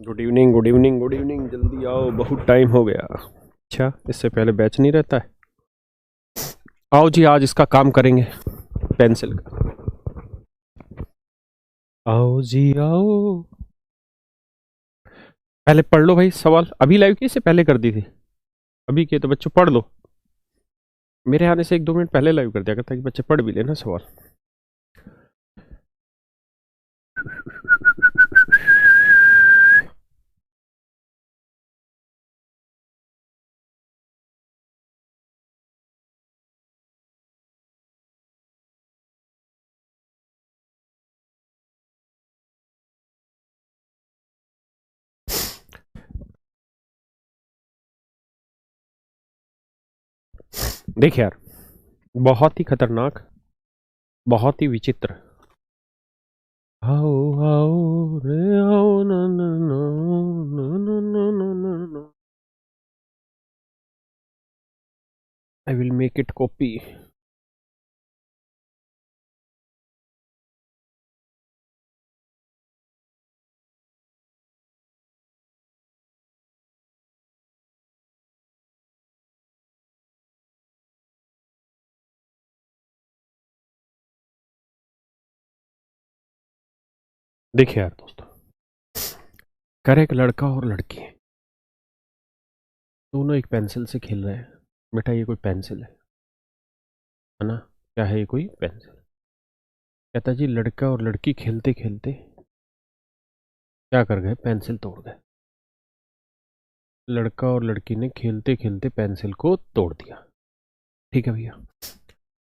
Good evening good evening good evening, जल्दी आओ, बहुत टाइम हो गया। अच्छा, इससे पहले बैच नहीं रहता है? आओ जी, आज इसका काम करेंगे, पेंसिल का। आओ जी आओ। पहले पढ़ लो भाई सवाल। अभी लाइव की इससे पहले कर दी थी? अभी किए तो बच्चों पढ़ लो। मेरे आने से 1-2 मिनट पहले लाइव कर दिया करता कि बच्चे पढ़ भी लेना सवाल। देख यार, बहुत ही खतरनाक, बहुत ही विचित्र। आओ आओ रे आओ ना ना ना ना ना ना ना ना ना। I will make it copy. देखिए यार दोस्तों, कर एक लड़का और लड़की, दोनों एक पेंसिल से खेल रहे हैं। बेटा ये कोई पेंसिल है ना? क्या है ये? कोई पेंसिल। कहता जी लड़का और लड़की खेलते खेलते क्या कर गए? पेंसिल तोड़ गए। लड़का और लड़की ने खेलते खेलते पेंसिल को तोड़ दिया। ठीक है भैया।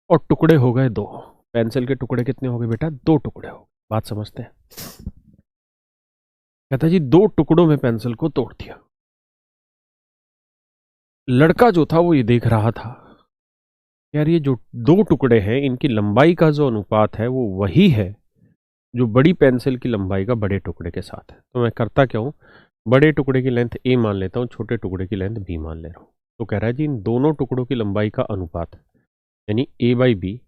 और टुकड़े हो गए दो। पेंसिल के टुकड़े कितने हो गए बेटा? 2 टुकड़े हो गए। बात समझते हैं? कहता जी 2 टुकड़ों में पेंसिल को तोड़ दिया। लड़का जो था वो ये देख रहा था, यार ये जो 2 टुकड़े हैं इनकी लंबाई का जो अनुपात है वो वही है जो बड़ी पेंसिल की लंबाई का बड़े टुकड़े के साथ है। तो मैं करता क्या हूँ, बड़े टुकड़े की लेंथ ए मान लेता हूँ, छोटे टुकड़े की लेंथ बी मान ले रहा हूँ। तो कह रहा है जी इन दोनों टुकड़ों की लंबाई का अनुपात यानी ए बाई बी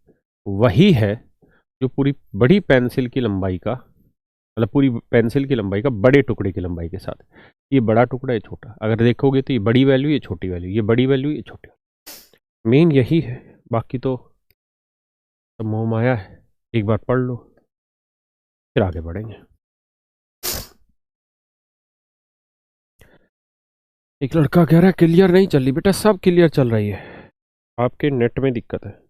वही है जो पूरी बड़ी पेंसिल की लंबाई का, मतलब पूरी पेंसिल की लंबाई का बड़े टुकड़े की लंबाई के साथ। ये बड़ा टुकड़ा है, छोटा, अगर देखोगे तो ये बड़ी वैल्यू, ये छोटी वैल्यू, ये बड़ी वैल्यू, ये छोटी। मेन यही है, बाकी तो सब मोह माया है। एक बार पढ़ लो फिर आगे बढ़ेंगे। एक लड़का कह रहा है क्लियर नहीं चल रही। बेटा सब क्लियर चल रही है, आपके नेट में दिक्कत है।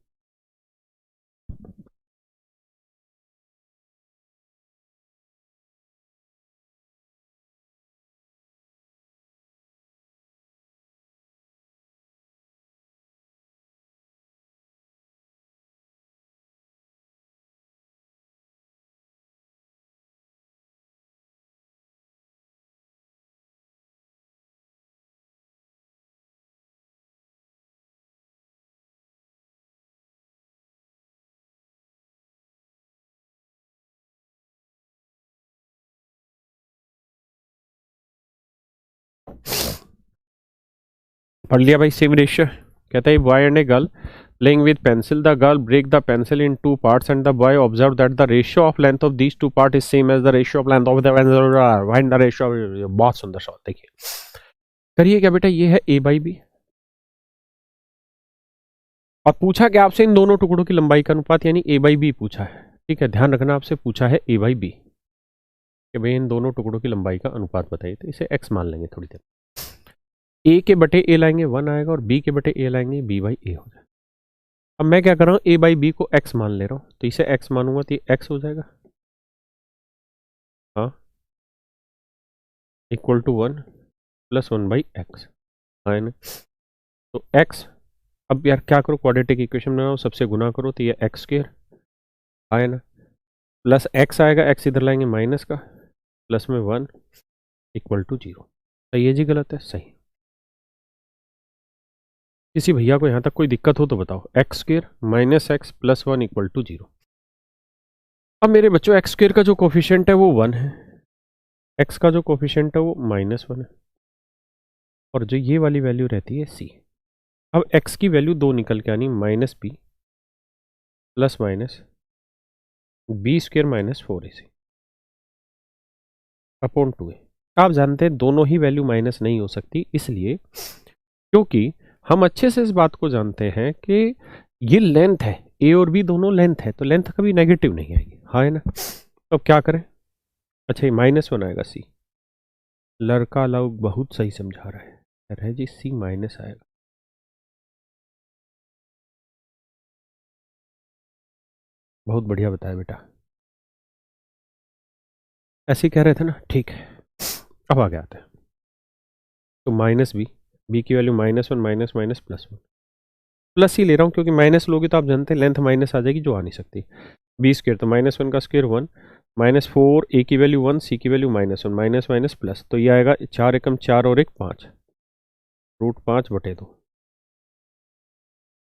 पढ़ लिया भाई सेम रेशियो। कहता है boy and a girl playing with pencil, the girl break the pencil in 2 parts and the boy observed that the ratio of length of these 2 parts is same as the ratio of length of the pencil. Find the ratio of... बहुत सुंदर सवाल। देखिए करिए क्या बेटा, ये है ए by B और पूछा क्या आपसे इन दोनों टुकड़ों की लंबाई का अनुपात यानी ए बाई बी पूछा है। ठीक है, ध्यान रखना, आपसे पूछा है ए बाई बी कि भाई इन दोनों टुकड़ों की लंबाई का अनुपात बताइए। तो इसे एक्स मान लेंगे थोड़ी देर। ए के बटे ए लाएंगे 1 आएगा और बी के बटे ए लाएंगे बी बाई ए हो जाएगा। अब मैं क्या कर रहा हूँ, ए बाई बी को एक्स मान ले रहा हूँ, तो इसे एक्स मानूंगा तो ये एक्स हो जाएगा, हाँ, इक्वल टू 1 प्लस 1/x, है ना? तो x, अब यार क्या करो, क्वाड्रेटिक इक्वेशन बनाओ, सबसे गुना करो तो ये एक्स स्क्र आए ना, प्लस एक्स आएगा, एक्स इधर लाएंगे माइनस का, प्लस में 1 इक्वल टू 0। सही है जी? गलत है? सही। किसी भैया को यहाँ तक कोई दिक्कत हो तो बताओ। X square minus x plus 1 equal to 0। अब मेरे बच्चों एक्स स्क्र का जो कोफिशिएंट है वो 1 है, एक्स का जो कोफिशिएंट है वो -1 है और जो ये वाली वैल्यू रहती है सी। अब x की वैल्यू 2 निकल के आनी -b plus minus b square -4ac upon 2a। आप जानते हैं दोनों ही वैल्यू माइनस नहीं हो सकती, इसलिए क्योंकि हम अच्छे से इस बात को जानते हैं कि ये लेंथ है, ए और बी दोनों लेंथ है, तो लेंथ कभी नेगेटिव नहीं आएगी, हाँ है ना। तो अब क्या करें? अच्छा ये -1 आएगा सी, लड़का लोग बहुत सही समझा रहा है, कह रहे जी सी माइनस आएगा। बहुत बढ़िया बताया बेटा, ऐसे ही कह रहे थे ना, ठीक है। अब आगे आते हैं, तो माइनस बी की वैल्यू -1 माइनस माइनस +1, प्लस ही ले रहा हूँ क्योंकि माइनस लोगे तो आप जानते हैं लेंथ माइनस आ जाएगी जो आ नहीं सकती। बी स्क्र तो -1 का स्क्र 1, -4, ए की वैल्यू 1, सी की वैल्यू -1, माइनस माइनस प्लस, तो ये आएगा 4 एकम 4 और 1 5, √5/2,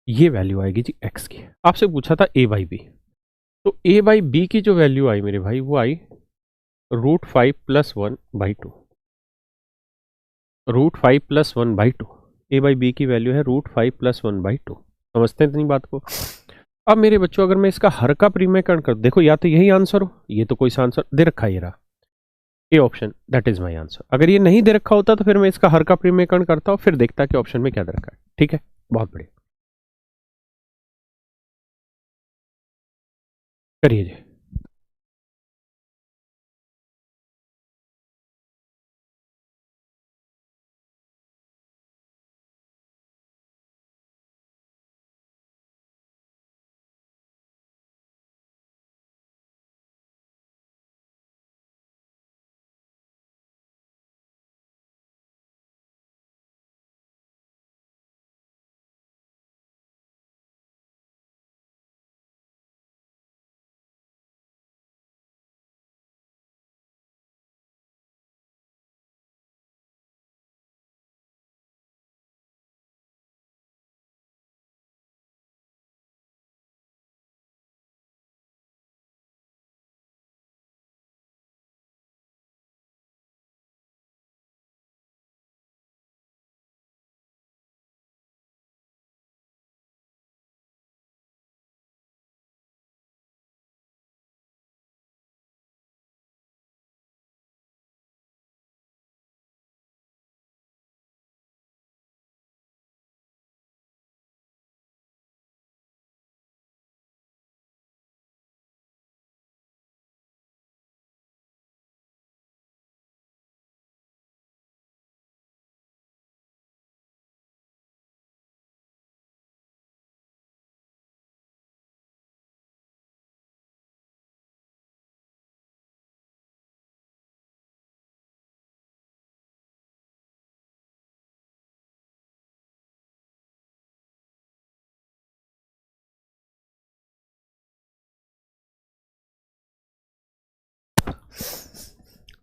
ये वैल्यू आएगी जी एक्स की। आपसे पूछा था ए बाई बी, तो ए बाई बी की जो वैल्यू आई मेरे भाई वो आई √5 + 1/2, √5 + 1/2, ए बाई बी की वैल्यू है √5 + 1/2। समझते हैं इतनी बात को? अब मेरे बच्चों अगर मैं इसका हर का परिमेयकरण कर, देखो या तो यही आंसर हो, ये तो कोई सा आंसर दे रखा है, ये रहा A option, that is my answer. अगर ये नहीं दे रखा होता तो फिर मैं इसका हर का परिमेयकरण करता हूँ, फिर देखता कि ऑप्शन में क्या दे रखा है। ठीक है, बहुत बढ़िया, करिए जी।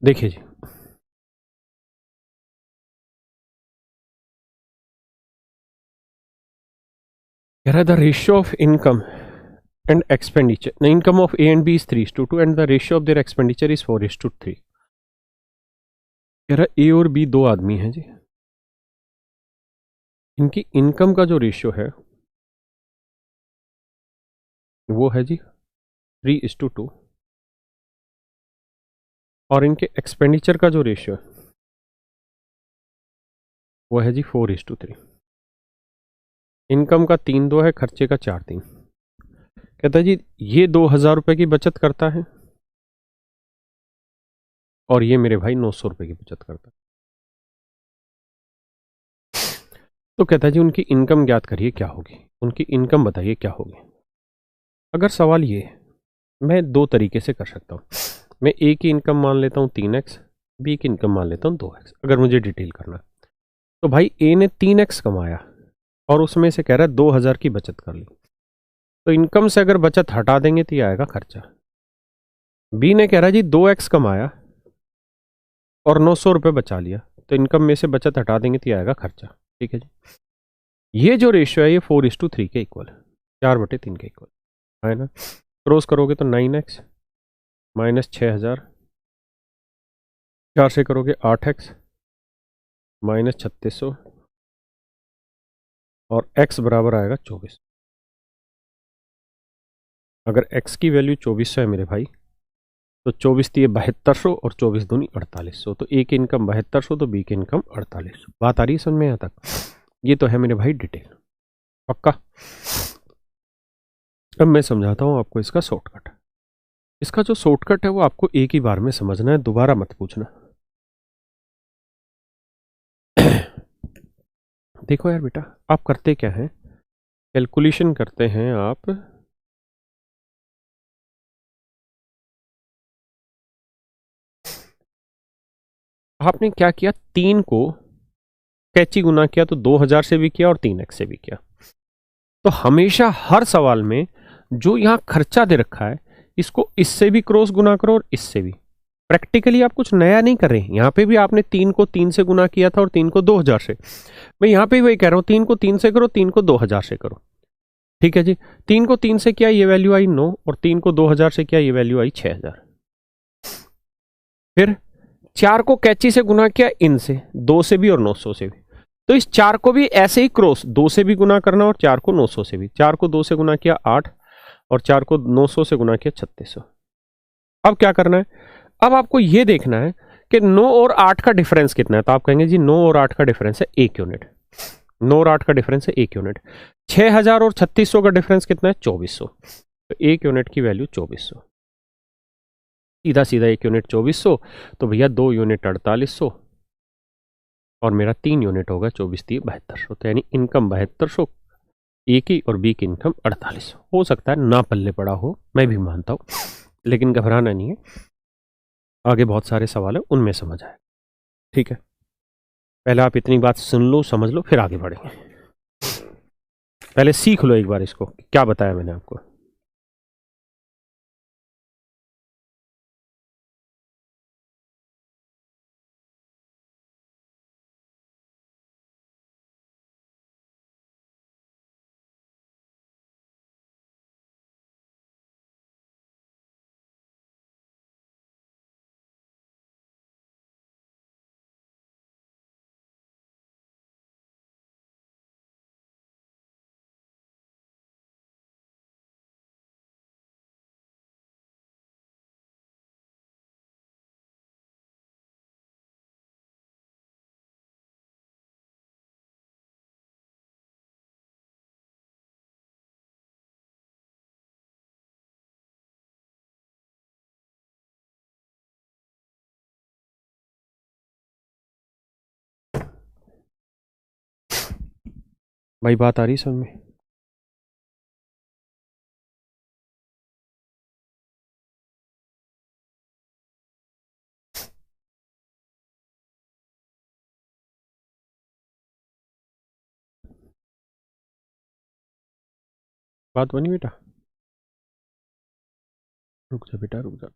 देखिए जी, कह रहा है the ratio of income and expenditure, the income of A and B is 3:2 and the ratio of their expenditure is 4:3। कह रहा है ए और बी दो आदमी हैं जी, इनकी इनकम का जो रेशियो है वो है जी 3:2 और इनके एक्सपेंडिचर का जो रेशियो है वो है जी 4:3। इनकम का 3-2 है, खर्चे का 4-3। कहता है जी ये 2,000 रुपये की बचत करता है और ये मेरे भाई 900 रुपये की बचत करता है। तो कहता है जी उनकी इनकम ज्ञात करिए क्या होगी, उनकी इनकम बताइए क्या होगी। अगर सवाल ये है, मैं दो तरीके से कर सकता हूँ। मैं ए की इनकम मान लेता हूँ 3x, बी की इनकम मान लेता हूँ 2x, अगर मुझे डिटेल करना। तो भाई ए ने 3x कमाया और उसमें से कह रहा है 2,000 की बचत कर ली, तो इनकम से अगर बचत हटा देंगे तो ये आएगा खर्चा। बी ने कह रहा है जी 2x कमाया और 900 रुपये बचा लिया, तो इनकम में से बचत हटा देंगे तो ये आएगा खर्चा। ठीक है जी, ये जो रेशियो है ये 4:3 के इक्वल है, 4/3 के इक्वल है ना। क्रॉस करोगे तो 9x माइनस 6,000, 4 से करोगे 8x माइनस 3,600 और x बराबर आएगा 24। अगर x की वैल्यू 2400 है मेरे भाई, तो 24×3 = 7200 और 24×2 = 4800। तो ए की इनकम 7200, तो बी की इनकम 4800। बात आ रही है समझ में यहाँ तक? ये तो है मेरे भाई डिटेल। पक्का? अब मैं समझाता हूँ आपको इसका शॉर्टकट। इसका जो शॉर्टकट है वो आपको एक ही बार में समझना है, दोबारा मत पूछना। देखो यार बेटा, आप करते क्या हैं, कैलकुलेशन करते हैं आप। आपने क्या किया, 3 को कैची गुना किया तो 2000 से भी किया और 3x से भी किया। तो हमेशा हर सवाल में जो यहां खर्चा दे रखा है, इसको इससे भी क्रॉस गुना करो और इससे भी। प्रैक्टिकली आप कुछ नया नहीं कर रहे हैं। यहां पे भी आपने 3 को 3 से गुना किया था और 3 को 2000 से। मैं यहां पे वही कह रहा हूं, 3 को 3 से करो, 3 को 2000 से करो। ठीक है जी। 3 को 3 से किया, ये वैल्यू आई 9, और 3 को 2000 से किया, ये वैल्यू आई 6000। फिर 4 को कैची से गुना किया, इनसे 2 से भी और 900 से भी। तो इस 4 को भी ऐसे ही क्रॉस 2 से भी गुना करना और 4 को 900 से भी। 4 को 2 से गुना किया 8, और 4 को 900 से गुना किया 3600। अब क्या करना है, अब आपको यह देखना है कि 9 और 8 का डिफरेंस कितना है। तो आप कहेंगे जी 9 और 8 का डिफरेंस है 1 यूनिट। 9 और 8 का डिफरेंस है 1 यूनिट। 6000 और 3600 का डिफरेंस कितना है, 2400। तो 1 यूनिट की वैल्यू 2400। सीधा सीधा 1 यूनिट 2400, तो भैया 2 यूनिट 4800, और मेरा 3 यूनिट होगा 24×3 = 7200। तो यानी इनकम 7200 ए की, और बी की इनकम 4800। हो सकता है ना पल्ले पड़ा हो, मैं भी मानता हूं, लेकिन घबराना नहीं है, आगे बहुत सारे सवाल है, उनमें समझ आए। ठीक है, पहले आप इतनी बात सुन लो, समझ लो, फिर आगे बढ़ेंगे। पहले सीख लो एक बार इसको, क्या बताया मैंने आपको। भाई बात आ रही समझ में? बात बनी बेटा? रुक जा बेटा, रुक जा।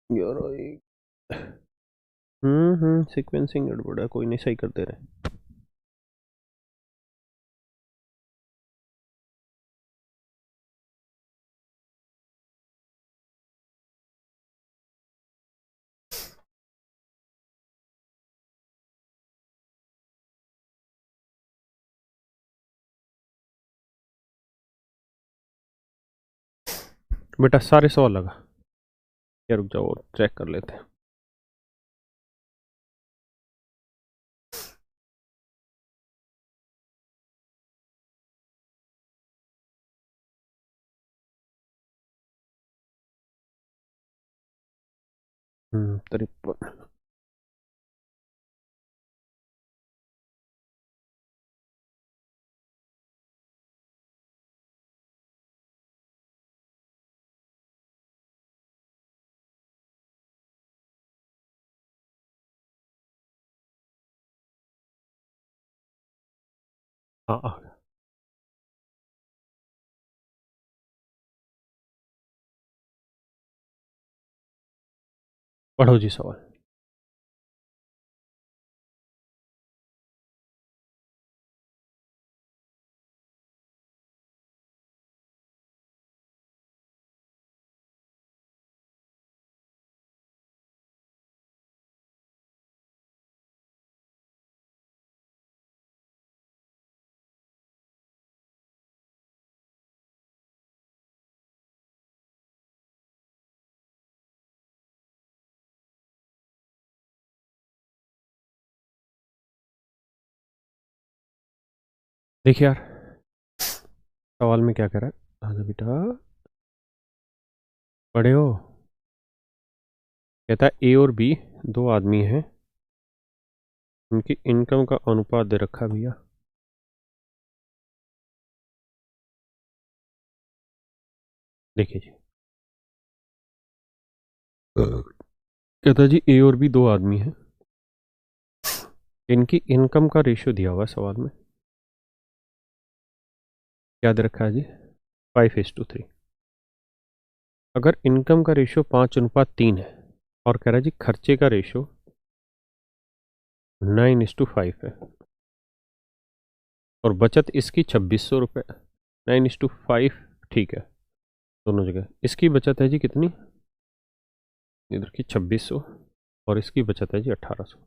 यार सीक्वेंसिंग गड़बड़ है, कोई नहीं, सही कर दे रहे। बेटा सारे सवाल लगा, या रुक जाओ और चेक कर लेते हैं। हम्म, 53। हाँ आ गया। पढ़ो जी सवाल। देखिए यार, सवाल में क्या कह रहा है, आजा बेटा पढ़े हो। कहता है ए और बी दो आदमी हैं, उनकी इनकम का अनुपात दे रखा है भैया। देखिए जी, कहता है जी ए और बी दो आदमी हैं, इनकी इनकम का रेशियो दिया हुआ है सवाल में। क्या दे रखा है जी, 5:3। अगर इनकम का रेशियो 5:3 है और कह रहा है जी खर्चे का रेशियो 9:5 है और बचत इसकी 2600 रुपये, 9:5 ठीक है दोनों जगह। इसकी बचत है जी कितनी, इधर की 2600 और इसकी बचत है जी 1800।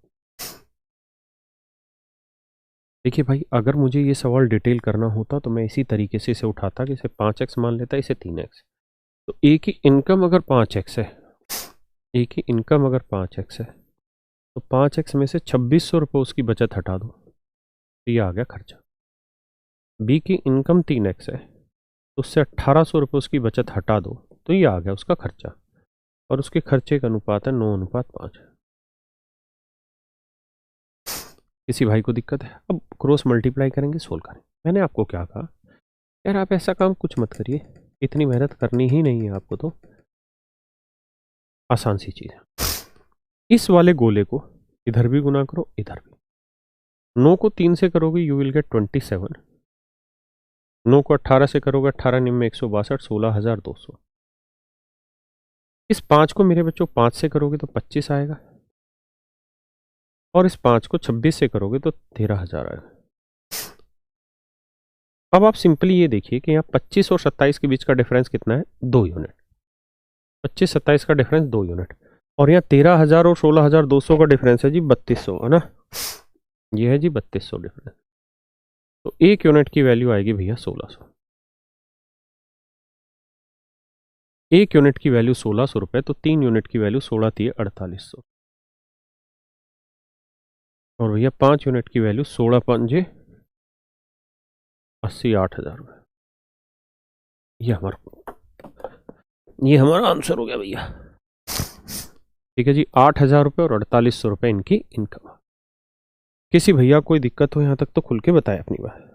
देखिए भाई, अगर मुझे ये सवाल डिटेल करना होता तो मैं इसी तरीके से इसे उठाता कि इसे 5x मान लेता, इसे 3x। तो ए की इनकम अगर 5x है, ए की इनकम अगर 5x है तो 5x में से 2600 रुपये उसकी बचत हटा दो, तो ये आ गया खर्चा। बी की इनकम 3x है तो उससे 1800 रुपये उसकी बचत हटा दो, तो ये आ गया उसका खर्चा। और उसके खर्चे का अनुपात है 9:5। किसी भाई को दिक्कत है, अब क्रॉस मल्टीप्लाई करेंगे, सोल्व करेंगे। मैंने आपको क्या कहा, यार आप ऐसा काम कुछ मत करिए, इतनी मेहनत करनी ही नहीं है आपको, तो आसान सी चीज है। इस वाले गोले को इधर भी गुना करो, इधर भी। 9 को 3 से करोगे यू विल गेट 27। 9 को 18 से करोगे, 18 निम्न 162, 16,200। इस 5 को मेरे बच्चों 5 से करोगे तो 25 आएगा, और इस 5 को 26 से करोगे तो 13,000 आएगा। अब आप सिंपली ये देखिए कि यहाँ 25 और 27 के बीच का डिफरेंस कितना है, 2 यूनिट। 25-27 का डिफरेंस 2 यूनिट, और यहाँ 13,000 और 16,200 का डिफरेंस है जी 3200, है ना। ये है जी 3200 डिफरेंस। तो 1 यूनिट की वैल्यू आएगी भैया 1600। 1 यूनिट की वैल्यू 1600 रुपये, तो 3 यूनिट की वैल्यू 16×3 = 4800। और भैया 5 यूनिट की वैल्यू 16×5 = 88,000 रुपये। ये हमारा आंसर हो गया भैया। ठीक है जी, 8,000 रुपये और 4800 रुपये इनकी इनकम। किसी भैया कोई दिक्कत हो यहाँ तक तो खुल के बताए अपनी बात।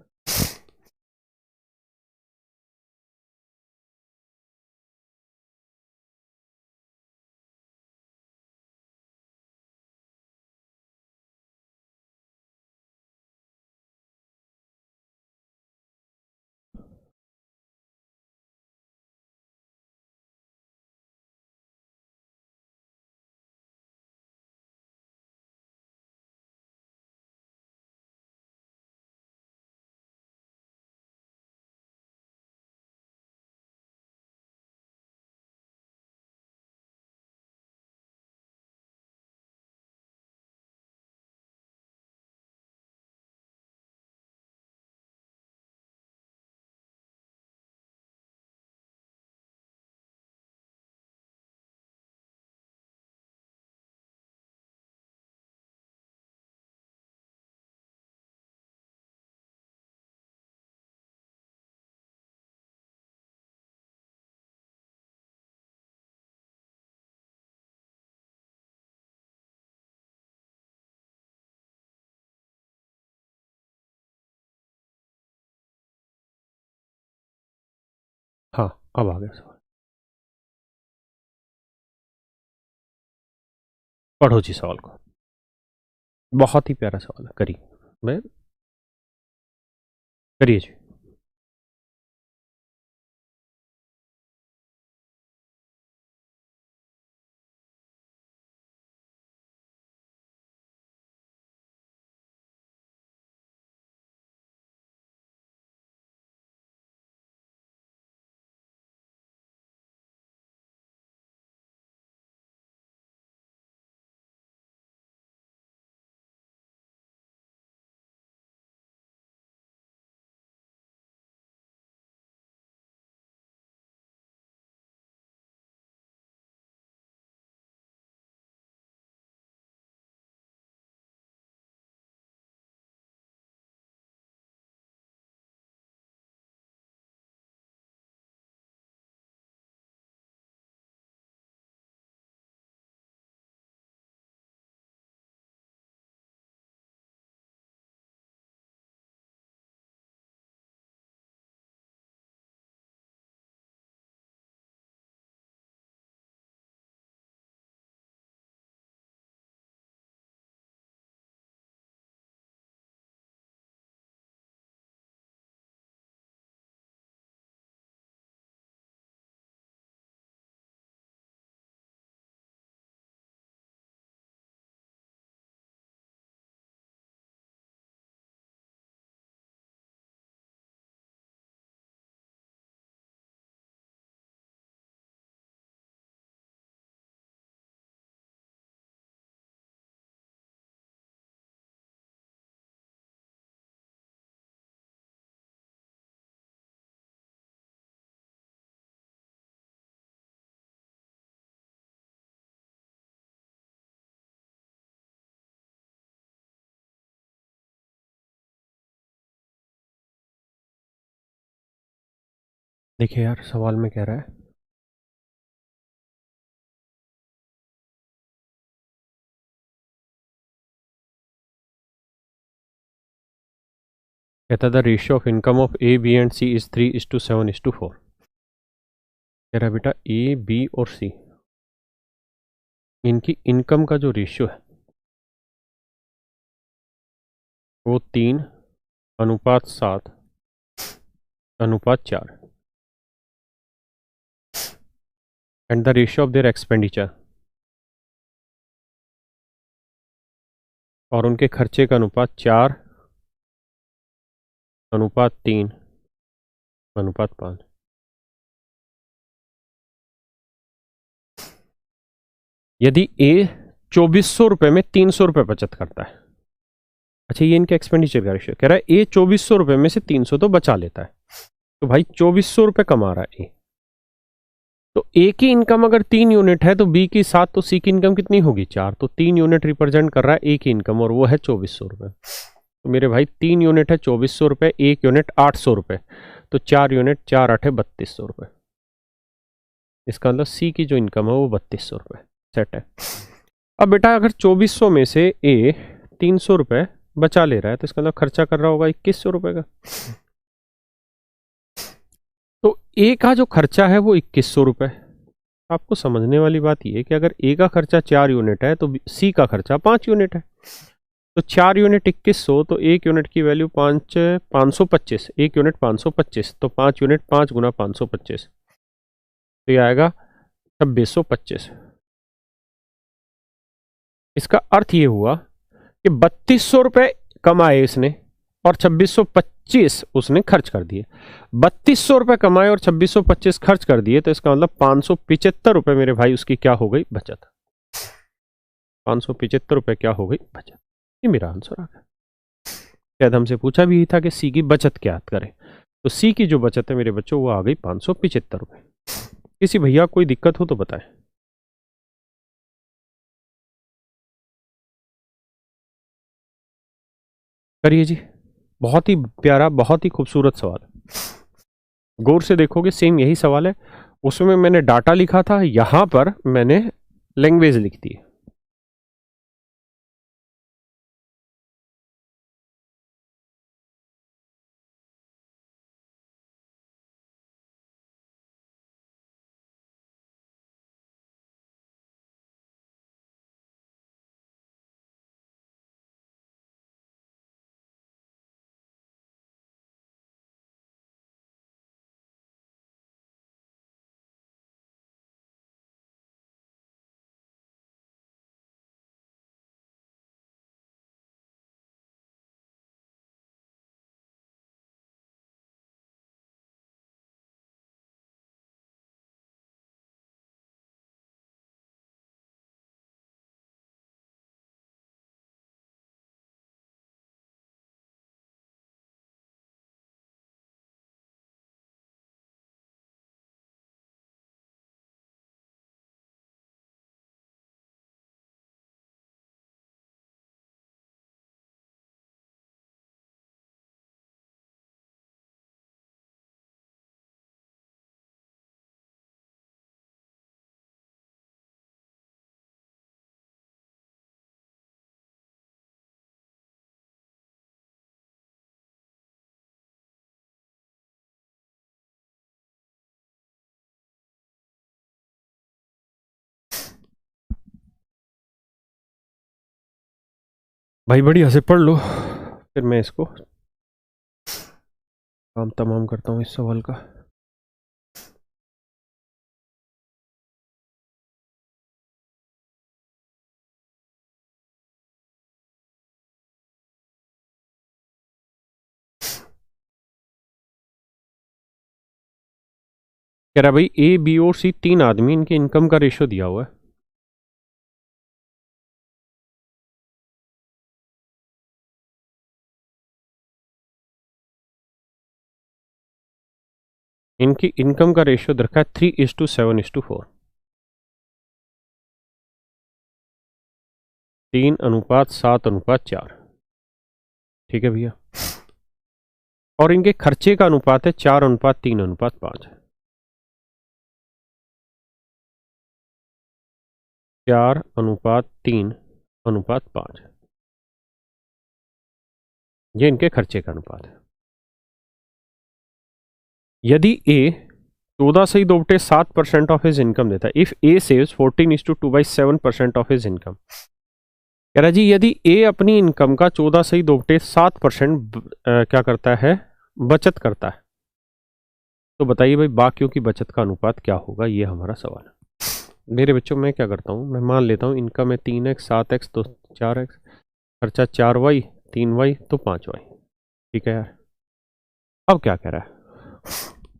हाँ, अब आ गया सवाल। पढ़ो जी सवाल को, बहुत ही प्यारा सवाल है, करिए। मैं करिए जी। देखिए यार, सवाल में कह रहा है कहता the ratio of income of A B and C is 3:7:4। कह रहा है बेटा ए बी और सी इनकी इनकम का जो रेशियो है वो 3:7:4 and the ratio of there expenditure, और उनके खर्चे का अनुपात 4:3:5। यदि ए 2400 रुपये में 300 रुपये बचत करता है, अच्छा ये इनके एक्सपेंडिचर का रेशियो कह रहा है ए 2400 रुपये में से 300 तो बचा लेता है, तो भाई 2400 रुपये कमा रहा है ए, तो ए की इनकम अगर 3 यूनिट है तो बी की 7, तो सी की इनकम कितनी होगी 4, तो 3 यूनिट रिप्रेजेंट कर रहा है ए की इनकम और वो है 2400 रुपये। तो मेरे भाई 3 यूनिट है 2400 रुपये, 1 यूनिट 800 रुपये, तो 4 यूनिट 4×8 = 3200 रुपये। इसका मतलब सी की जो इनकम है वो 3200 रुपये सेट है। अब बेटा अगर 2400 में से ए 300 रुपये बचा ले रहा है तो इसका मतलब खर्चा कर रहा होगा 2100 रुपये का, तो ए का जो खर्चा है वो 2100 रुपये। आपको समझने वाली बात यह है कि अगर ए का खर्चा 4 यूनिट है तो सी का खर्चा 5 यूनिट है, तो 4 यूनिट 2100, तो 1 यूनिट की वैल्यू 525, 1 यूनिट 525, तो 5 यूनिट 5×525, तो ये आएगा 2625। इसका अर्थ ये हुआ कि 3200 रुपये कमाए इसने और 2625 उसने खर्च कर दिए। 3200 रुपये कमाए और 2625 खर्च कर दिए, तो इसका मतलब 575 रुपये मेरे भाई उसकी क्या हो गई बचत। 575 रुपये क्या हो गई बचत, ये मेरा आंसर आ गया। शायद हमसे पूछा भी था कि सी की बचत क्या करें, तो सी की जो बचत है मेरे बच्चों वो आ गई 575 रुपये। किसी भैया कोई दिक्कत हो तो बताएं। करिए जी, बहुत ही प्यारा, बहुत ही खूबसूरत सवाल। गौर से देखोगे सेम यही सवाल है, उसमें मैंने डाटा लिखा था, यहां पर मैंने लैंग्वेज लिख दी है। भाई बढ़िया से पढ़ लो, फिर मैं इसको काम तमाम करता हूँ इस सवाल का। कह रहा भाई ए बी और सी 3 आदमी, इनके इनकम का रेशियो दिया हुआ है। इनकी इनकम का रेशियो रखा है 3:7:4, 3:7:4। ठीक है भैया, और इनके खर्चे का अनुपात है 4:3:5। 4:3:5, ये इनके खर्चे का अनुपात है। यदि ए 14.7% ऑफ हिज इनकम देता है, if A saves 14:2/7% of his income, कह रहा जी यदि ए अपनी इनकम का 14.7% क्या करता है, बचत करता है, तो बताइए भाई बाकियों की बचत का अनुपात क्या होगा, ये हमारा सवाल है। मेरे बच्चों मैं क्या करता हूँ, मैं मान लेता हूँ इनकम है 3x, 7x तो 4x, खर्चा 4y, 3y तो 5y। ठीक है यार। अब क्या कह रहा है,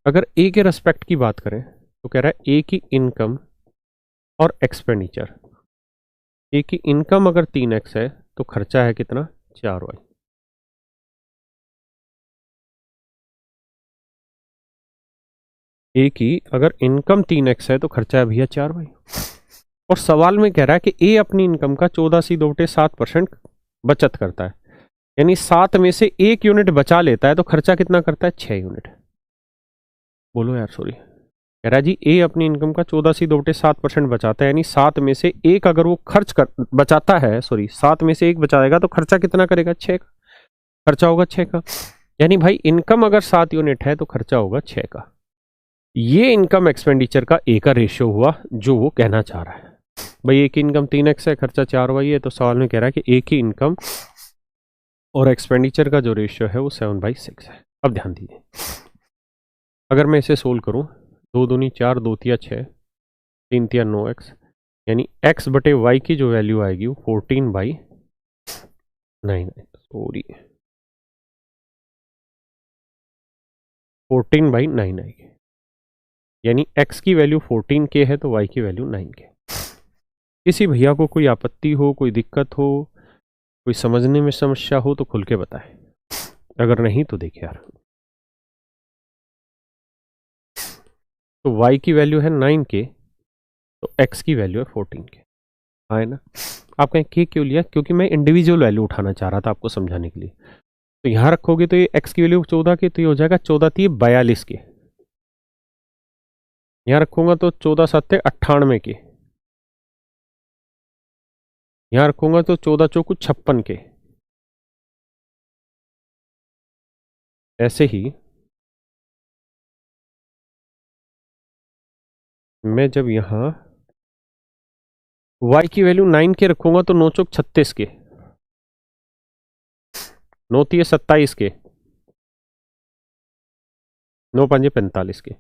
अगर ए के रेस्पेक्ट की बात करें तो कह रहा है ए की इनकम और एक्सपेंडिचर, ए की इनकम अगर 3x है तो खर्चा है कितना, 4y। ए की अगर इनकम 3x है तो खर्चा है भैया 4y। और सवाल में कह रहा है कि ए अपनी इनकम का 14.7% बचत करता है, यानी 7 में से 1 यूनिट बचा लेता है, तो खर्चा कितना करता है, 6 यूनिट। बोलो यार सॉरी, कह रहा है जी ए अपनी इनकम का 14.7% बचाता है, यानी 7 में से 1 अगर वो खर्च कर बचाता है, सॉरी 7 में से 1 बचाएगा तो खर्चा कितना करेगा, 6 का खर्चा होगा, 6 का। यानी भाई इनकम अगर 7 यूनिट है तो खर्चा होगा 6 का। ये इनकम एक्सपेंडिचर का ए का रेशियो हुआ जो वो कहना चाह रहा है। भाई ए की इनकम 3x है, खर्चा 4y है, तो सवाल में कह रहा है कि ए की इनकम और एक्सपेंडिचर का जो रेशियो है वो 7/6 है। अब ध्यान दीजिए, अगर मैं इसे सोल्व करूं, 2 दूनी 4, 2 तिया 6, 3 तिया 9x, यानी x बटे y की जो वैल्यू आएगी वो 14/9, सॉरी 14/9 आएगी, यानी x की वैल्यू 14k है तो y की वैल्यू 9k। किसी भैया को कोई आपत्ति हो, कोई दिक्कत हो, कोई समझने में समस्या हो तो खुल के बताएं, अगर नहीं तो देखिए यार, तो y की वैल्यू है 9k तो x की वैल्यू है 14k, हाँ है ना। आप कहें k क्यों लिया, क्योंकि मैं इंडिविजुअल वैल्यू उठाना चाह रहा था आपको समझाने के लिए। तो यहां रखोगे तो ये x की वैल्यू 14 की, तो ये हो जाएगा 14×3 42 के, यहां रखूंगा तो 14×7 98 के, यहां रखूंगा तो 14×4 56 के। ऐसे ही मैं जब यहां y की वैल्यू 9 के रखूंगा तो 9×4 36 के, 9×3 27 के, 9×5 45 के,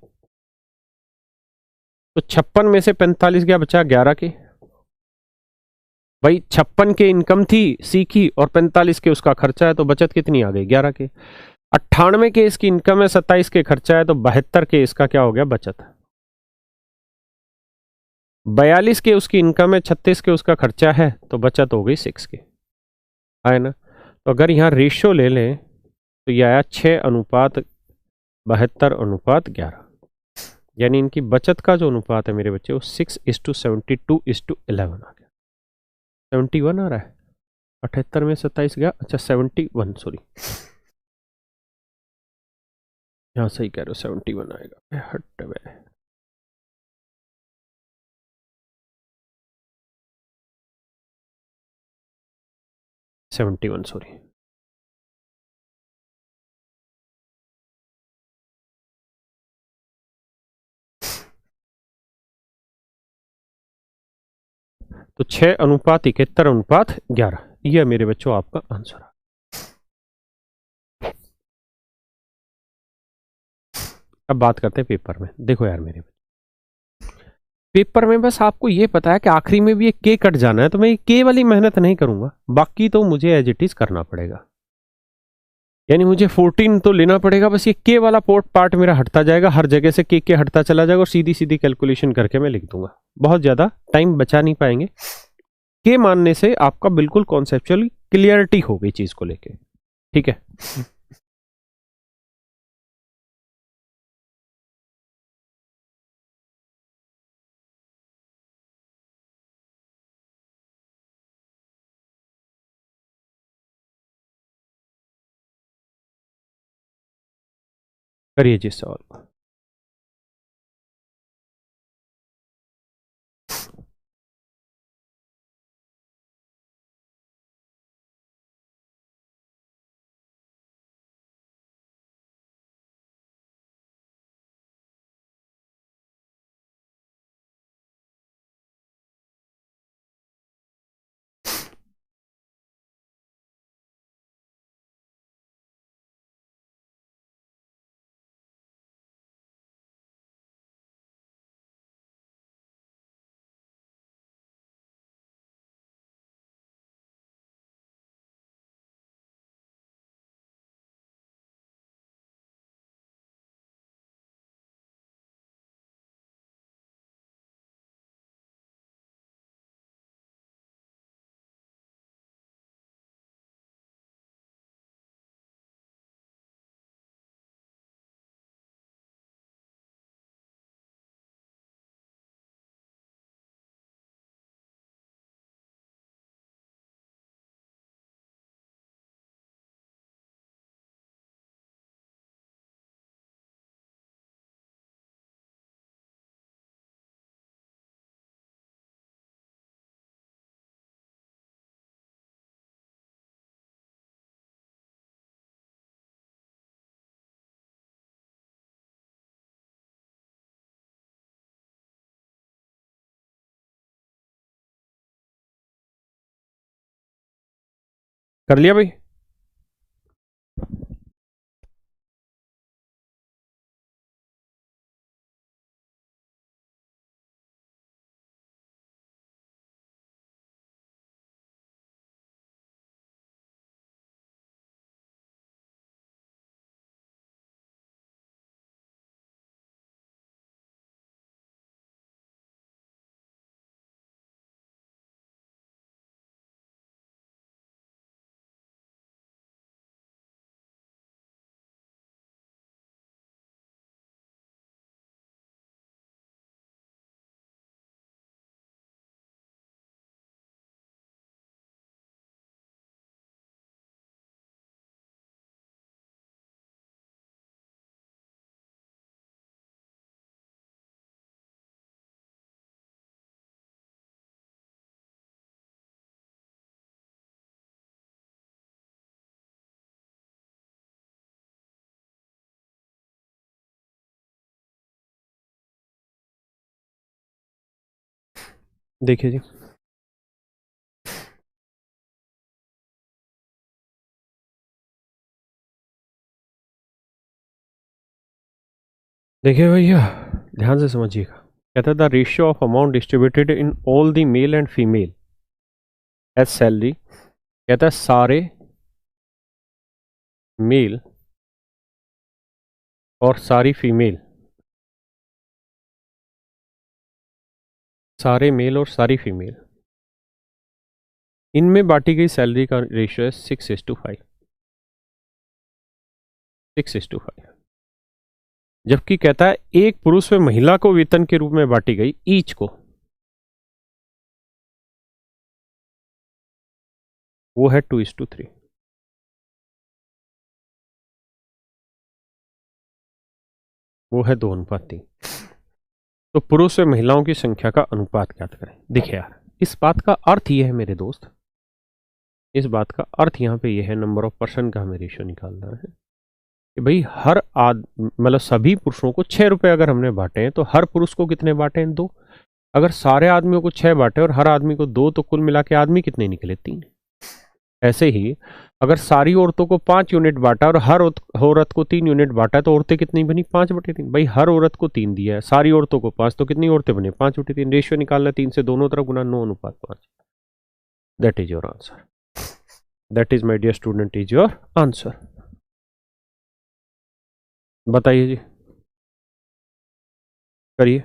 तो 56 में से 45 क्या बचा, 11 के। भाई 56 के इनकम थी सी की और 45 के उसका खर्चा है, तो बचत कितनी आ गई, 11 के। 98 के इसकी इनकम है, 27 के खर्चा है, तो 72 के इसका क्या हो गया, बचत। 42 के उसकी इनकम है, 36 के उसका खर्चा है, तो बचत हो गई 6 के, है ना। तो अगर यहाँ रेशियो ले लें तो यह आया 6:72:11, यानी इनकी बचत का जो अनुपात है मेरे बच्चे वो 6:72:11 आ गया। 71 आ रहा है, 78 में 27 गया, अच्छा 71, सॉरी यहाँ सही कह रहे हो, 71 आएगा, हट बे। Seventy one, sorry. तो 6:71:11, यह मेरे बच्चों आपका आंसर है। अब बात करते हैं पेपर में। देखो यार मेरे पेपर में बस आपको ये पता है कि आखिरी में भी एक के कट जाना है, तो मैं के वाली मेहनत नहीं करूंगा, बाकी तो मुझे एज इट इज करना पड़ेगा। यानी मुझे 14 तो लेना पड़ेगा, बस ये के वाला पार्ट मेरा हटता जाएगा, हर जगह से के हटता चला जाएगा और सीधी सीधी कैलकुलेशन करके मैं लिख दूंगा, बहुत ज्यादा टाइम बचा नहीं पाएंगे। के मानने से आपका बिल्कुल कॉन्सेप्चुअल क्लियरिटी हो गई चीज को लेके, ठीक है। करिए जी सवाल। कर लिया भाई? देखिए जी, देखिए भैया, ध्यान से समझिएगा। कहता है the ratio of amount distributed in all the male and female as salary. कहता है सारे मेल और सारी फीमेल, सारे मेल और सारी फीमेल, इनमें बांटी गई सैलरी का रेशियो है 6:5। 6:5। जबकि कहता है एक पुरुष व महिला को वेतन के रूप में बांटी गई ईच को, वो है 2:3। वो है 2:3। तो पुरुष व महिलाओं की संख्या का अनुपात ज्ञात करें। देखिए यार, इस बात का अर्थ यह है मेरे दोस्त, इस बात का अर्थ यहाँ पे यह है, नंबर ऑफ पर्सन का हमें रेशियो निकालना है कि भाई हर मतलब सभी पुरुषों को 6 रुपए अगर हमने बांटे हैं तो हर पुरुष को कितने बांटे हैं? 2। अगर सारे आदमियों को 6 बांटे और हर आदमी को 2, तो कुल मिला के आदमी कितने निकले? 3। ऐसे ही अगर सारी औरतों को 5 यूनिट बांटा और हर औरत को 3 यूनिट बांटा तो औरतें कितनी बनी? 5/3। भाई हर औरत को 3 दिया है, सारी औरतों को 5, तो कितनी औरतें बनी? 5/3। रेशियो निकालना है 3 से दोनों तरफ गुना 9:5। That is your answer. That is my dear student is your answer. बताइए जी, करिए।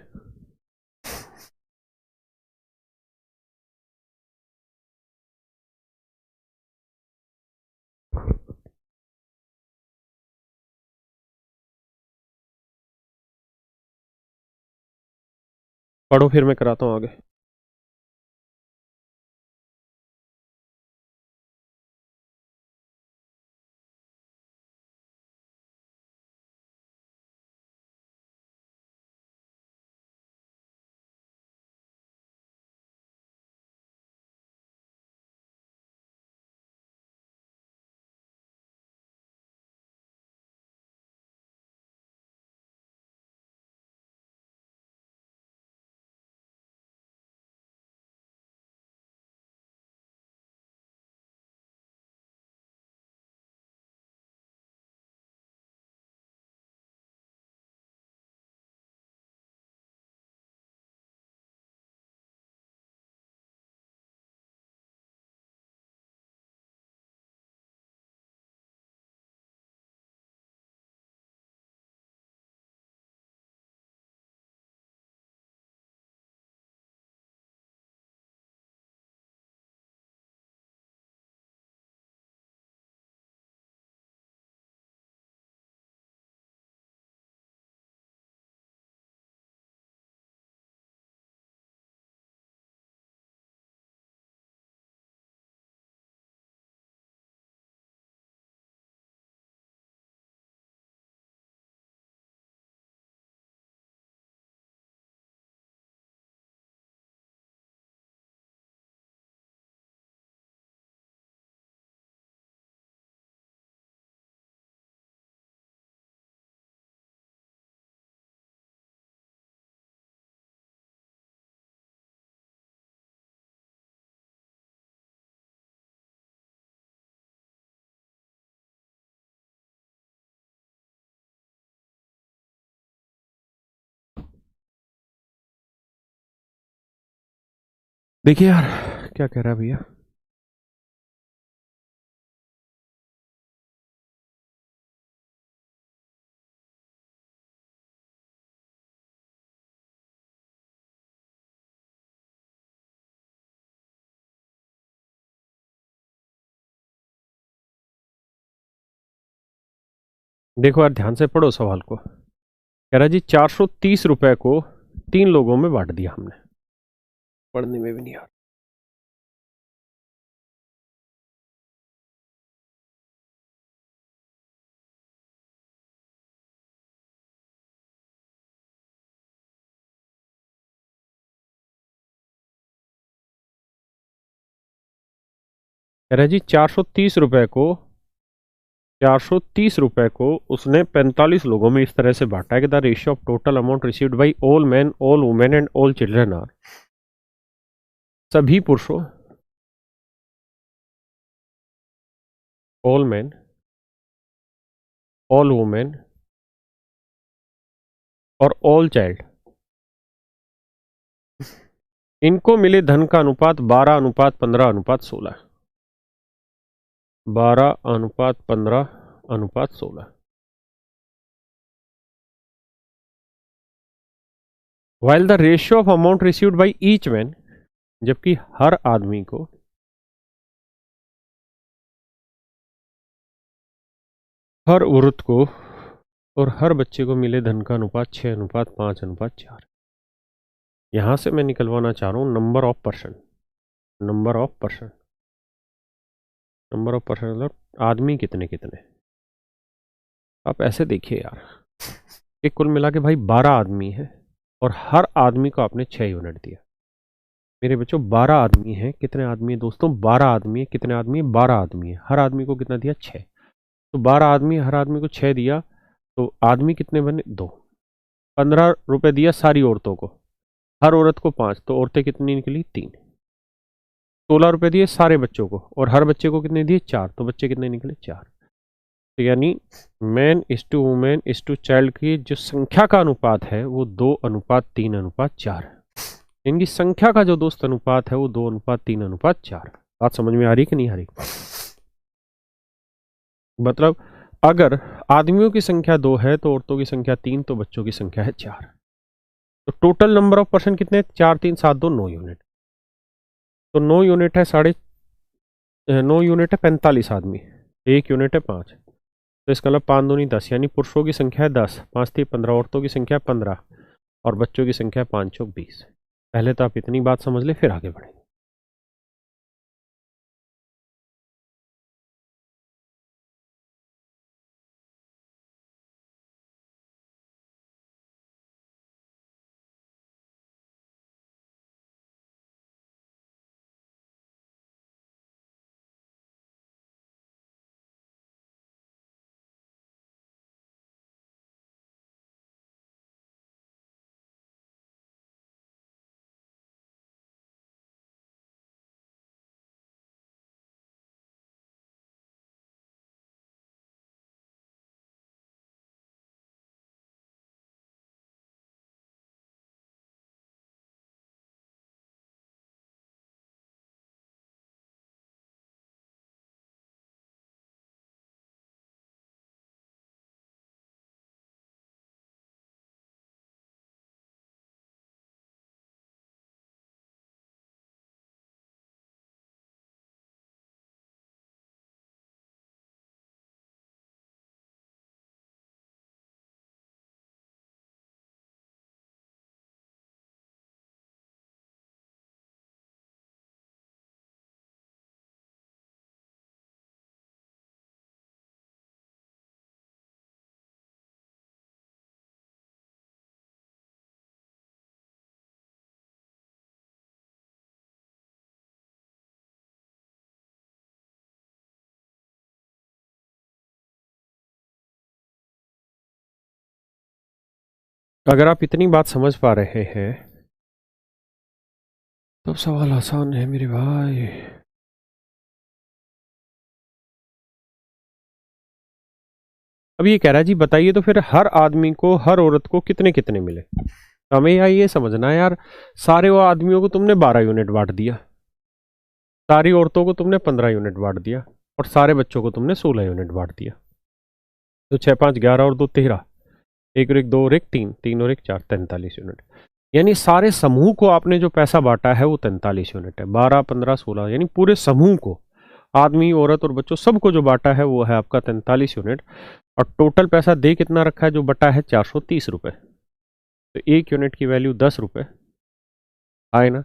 पढ़ो, फिर मैं कराता हूँ आगे। देखिए यार क्या कह रहा है भैया। देखो यार ध्यान से पढ़ो सवाल को। कह रहा जी 430 रुपए को 3 लोगों में बांट दिया हमने। पढ़ने में भी नहीं आ रहा। कह रहा जी 430 रुपए को उसने 45 लोगों में इस तरह से बांटा है कि the ratio of total amount received by all man, all women and all children are. सभी पुरुषों, ऑल मैन, ऑल वुमेन और ऑल चाइल्ड, इनको मिले धन का अनुपात 12:15:16। 12:15:16। While the ratio of amount received by each man, जबकि हर आदमी को, हर औरत को और हर बच्चे को मिले धन का अनुपात 6:5:4। यहां से मैं निकलवाना चाह रहा हूं number of person. Number of person, number of person मतलब आदमी कितने कितने। आप ऐसे देखिए यार कि कुल मिला के भाई 12 आदमी है और हर आदमी को आपने 6 यूनिट दिया। मेरे बच्चों 12 आदमी हैं। कितने आदमी है दोस्तों? 12 आदमी है। कितने आदमी है? 12 आदमी है। हर आदमी को कितना दिया? 6। तो 12 आदमी, हर आदमी को 6 दिया, तो आदमी कितने बने? 2। 15 रुपए दिया सारी औरतों को, हर औरत को 5, तो औरतें कितनी निकली? 3। 16 रुपए दिए सारे बच्चों को और हर बच्चे को कितने दिए? 4, तो बच्चे कितने निकले? 4। तो यानी man is to women is to child की जो संख्या का अनुपात है वो 2:3:4 है। इनकी संख्या का जो दोस्त अनुपात है वो 2:3:4। बात समझ में आ रही कि नहीं आ रही? मतलब अगर आदमियों की संख्या 2 है तो औरतों की संख्या 3, तो बच्चों की संख्या है 4। तो टोटल नंबर ऑफ पर्सन कितने? 4 3 7 2 9 यूनिट। तो 9 यूनिट है 9 यूनिट है 45 आदमी, 1 यूनिट है 5। तो इसका मतलब 5 दूनी 10, यानी पुरुषों की संख्या है 10, 5 3 15, औरतों की संख्या 15 और बच्चों की संख्या 5 चौक 20। पहले तो आप इतनी बात समझ ले फिर आगे बढ़ेंगे। अगर आप इतनी बात समझ पा रहे हैं तो सवाल आसान है मेरे भाई। अब ये कह रहा है जी बताइए तो फिर हर आदमी को, हर औरत को कितने कितने मिले? हमें यहाँ ये समझना है यार, सारे वो आदमियों को तुमने 12 यूनिट बांट दिया, सारी औरतों को तुमने 15 यूनिट बांट दिया, और सारे बच्चों को तुमने 16 यूनिट बांट दिया। तो 6 5 11 और 2 13, एक और एक 2 और एक 3, 3 और एक 4, 43 यूनिट। यानी सारे समूह को आपने जो पैसा बांटा है वो 43 यूनिट है। 12 15 16, यानी पूरे समूह को, आदमी औरत और बच्चों सबको जो बांटा है वो है आपका 43 यूनिट। और टोटल पैसा दे कितना रखा है जो बटा है 430 रुपये। तो एक यूनिट की वैल्यू 10 रुपये आए ना।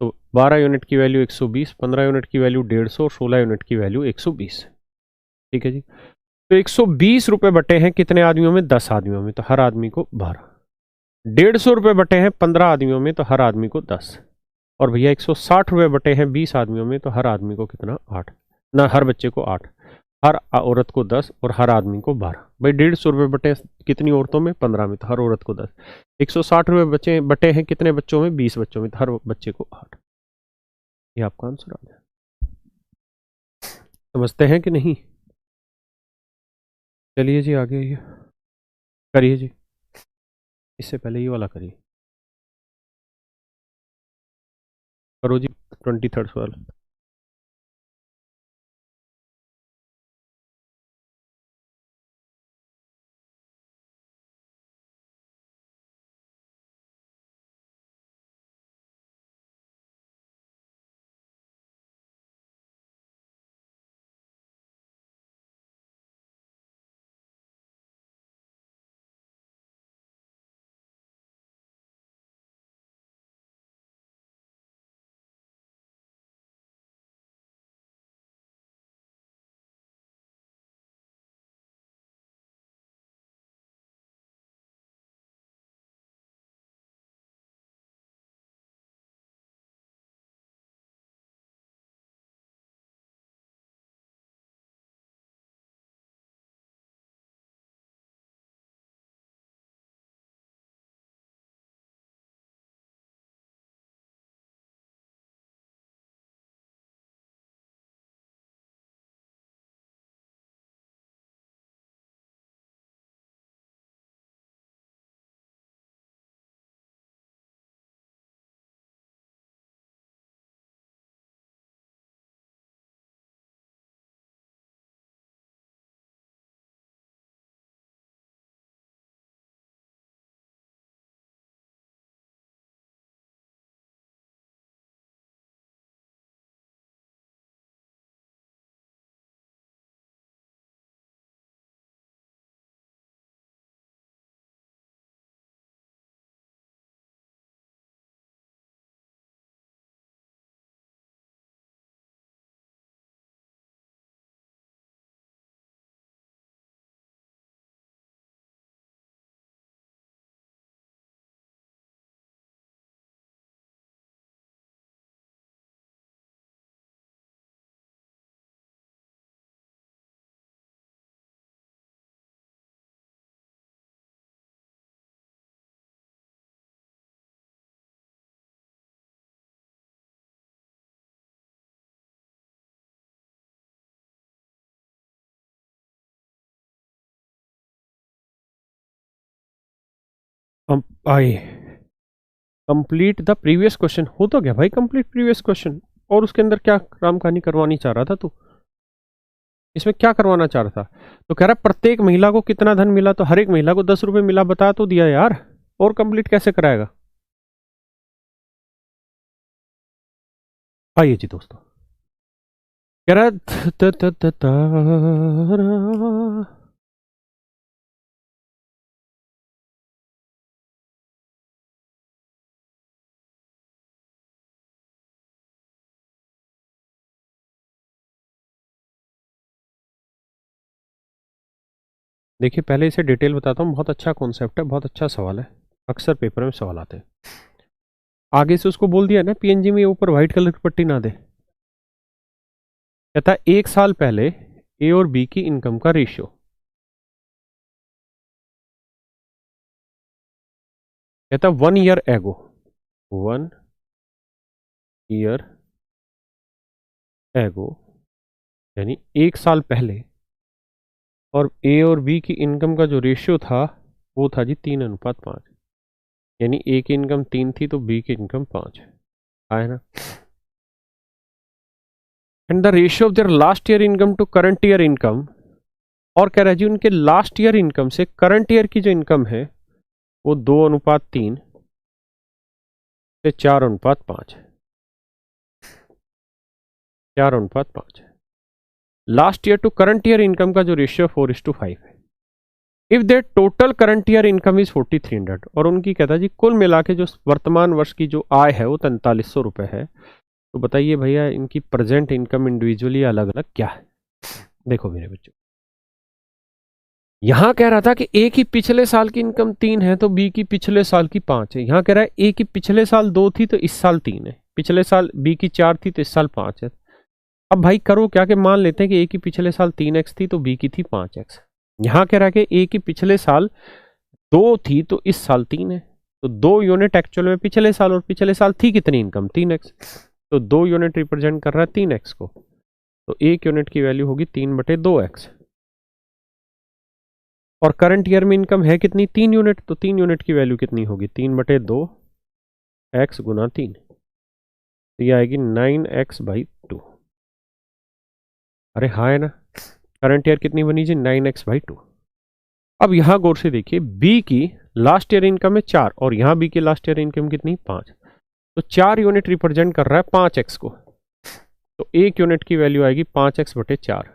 तो 12 यूनिट की वैल्यू 120, 15 यूनिट की वैल्यू 150 और 16 यूनिट की वैल्यू 120। ठीक है जी। तो 120 रुपये बटे हैं कितने आदमियों में? 10 आदमियों में, तो हर आदमी को 12। 150 रुपये बटे हैं 15 आदमियों में, तो हर आदमी को 10। और भैया 160 रुपये बटे हैं 20 आदमियों में, तो हर आदमी को कितना? 8 ना, हर बच्चे को 8, हर औरत को 10 और हर आदमी को 12। भाई 150 रुपये बटे कितनी औरतों में? 15 में, तो हर औरत को 10। 160 रुपये बचे बटे हैं कितने बच्चों में? 20 बच्चों में, तो हर बच्चे को 8। ये आपका आंसर आ गया। समझते हैं कि नहीं? चलिए जी आगे ये करिए जी, इससे पहले ये वाला करिए, करो जी 23rd सवाल। आइए, कंप्लीट द प्रीवियस क्वेश्चन हो तो गया भाई, कंप्लीट प्रीवियस क्वेश्चन। और उसके अंदर क्या राम कहानी करवानी चाह रहा था तू? इसमें क्या करवाना चाह रहा था? तो कह रहा प्रत्येक महिला को कितना धन मिला, तो हर एक महिला को 10 रुपए मिला, बता तो दिया यार, और कंप्लीट कैसे कराएगा? आइए जी दोस्तों, कह रहा देखिए पहले इसे डिटेल बताता हूँ, बहुत अच्छा कॉन्सेप्ट है, बहुत अच्छा सवाल है, अक्सर पेपर में सवाल आते हैं। आगे से उसको बोल दिया ना पीएनजी में ऊपर व्हाइट कलर की पट्टी ना दे। कहता है 1 साल पहले ए और बी की इनकम का रेशियो। कहता 1 ईयर एगो, 1 ईयर एगो, यानी 1 साल पहले, और ए और बी की इनकम का जो रेशियो था वो था जी 3:5। यानी ए की इनकम 3 थी तो बी की इनकम 5 है ना। And the ratio of their last year income to current year income, और कह रहा है जी उनके लास्ट ईयर इनकम से करंट ईयर की जो इनकम है वो 2:3 से 4:5 है। 4:5 है। Last year to current year income का जो रेशियो 4:5 है। If their total current year income is 4300, और उनकी कहता है जी कुल मिला के जो वर्तमान वर्ष की जो आय है वो 4300 रुपए है, तो बताइए भैया इनकी प्रेजेंट इनकम इंडिविजुअली अलग अलग क्या है। देखो मेरे बच्चों, यहां कह रहा था कि ए की पिछले साल की इनकम 3 है तो बी की पिछले साल की 5 है। यहां कह रहा है ए की पिछले साल 2 थी तो इस साल 3 है, पिछले साल बी की 4 थी तो इस साल 5 है। अब भाई करो क्या कि मान लेते हैं कि ए की पिछले साल 3x थी तो बी की थी 5x। यहां कह रहा है कि ए की पिछले साल 2 थी तो इस साल 3 है, तो 2 यूनिट एक्चुअल में पिछले साल, और पिछले साल थी कितनी इनकम 3x, तो 2 यूनिट रिप्रेजेंट कर रहा है 3x को, तो 1 यूनिट की वैल्यू होगी 3/2x। और करंट ईयर में इनकम है कितनी 3 यूनिट, तो 3 यूनिट की वैल्यू कितनी होगी 3/2x गुना 3, तो ये आएगी 9x/2। अरे हाँ है ना, करंट ईयर कितनी बनी जी 9x/2। अब यहां गौर से देखिए बी की लास्ट ईयर इनकम है 4 और यहां बी की लास्ट ईयर इनकम कितनी 5, तो 4 यूनिट रिप्रेजेंट कर रहा है 5x को, तो 1 यूनिट की वैल्यू आएगी 5x/4।